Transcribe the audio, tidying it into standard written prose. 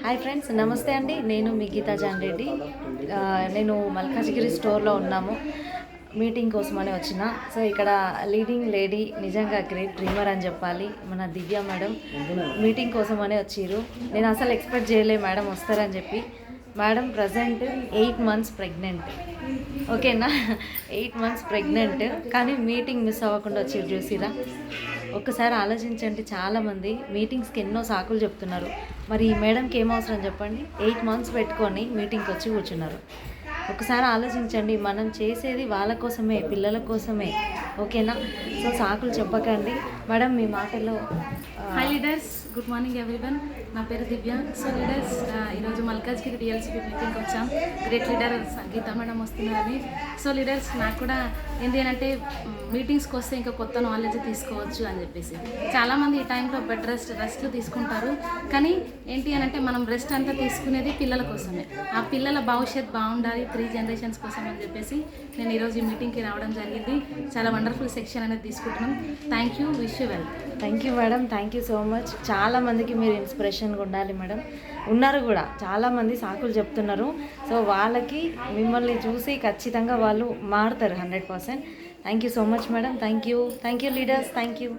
Hi friends, నమస్తే అండి. నేను మీ గీతా జాన్ రెడ్డి. నేను మల్కాజ్గిరి స్టోర్లో ఉన్నాము. మీటింగ్ కోసమని వచ్చిన. సో ఇక్కడ లీడింగ్ లేడీ, నిజంగా గ్రేట్ డ్రీమర్ అని చెప్పాలి, మన దివ్య మేడం మీటింగ్ కోసమని వచ్చిర్రు. నేను అసలు ఎక్స్పెక్ట్ చేయలే మేడం వస్తారని చెప్పి. Madam present 8 months pregnant. ఓకేనా, 8 months ప్రెగ్నెంట్, కానీ మీటింగ్ మిస్ అవ్వకుండా వచ్చిర్రు. చూసిరా, ఒక్కసారి ఆలోచించండి. చాలామంది మీటింగ్స్కి ఎన్నో సాకులు చెప్తున్నారు. మరి ఈ మేడంకి ఏం అవసరం చెప్పండి? 8 months పెట్టుకొని మీటింగ్కి వచ్చి కూర్చున్నారు. ఒకసారి ఆలోచించండి. మనం చేసేది వాళ్ళ కోసమే, పిల్లల కోసమే. ఓకేనా? సో సాకులు చెప్పకండి. మేడం మీ మాటల్లో. Hi leaders, good morning everyone. నా పేరు దివ్య. సో లీడర్స్, ఈరోజు మల్కాజ్గిరి డిఎల్సిపి మీటింగ్కి వచ్చాం. గ్రేట్ లీడర్ గీతా మేడం వస్తున్నారని. సో లీడర్స్, నాకు కూడా ఏంటి అంటే మీటింగ్స్కి వస్తే ఇంకా కొత్త నాలెడ్జ్ తీసుకోవచ్చు అని చెప్పేసి. చాలామంది ఈ టైంలో బెడ్ రెస్ట్లు తీసుకుంటారు. కానీ ఏంటి అని అంటే మనం రెస్ట్ అంతా తీసుకునేది పిల్లల కోసమే. ఆ పిల్లల భవిష్యత్ బాగుండాలి, 3 generations కోసం అని చెప్పేసి నేను ఈరోజు ఈ మీటింగ్కి రావడం జరిగింది. చాలా వండర్ఫుల్ సెక్షన్ అనేది తీసుకుంటున్నాం. Thank you, wish you well. Thank you madam, thank you so much. చాలామందికి మీరు ఇన్స్పిరేషన్గా ఉండాలి మేడం. ఉన్నారు కూడా చాలామంది సాకులు చెప్తున్నారు. సో వాళ్ళకి మిమ్మల్ని చూసి ఖచ్చితంగా వాళ్ళు మారుతారు 100%. Thank you so much madam. Thank you leaders. Thank you.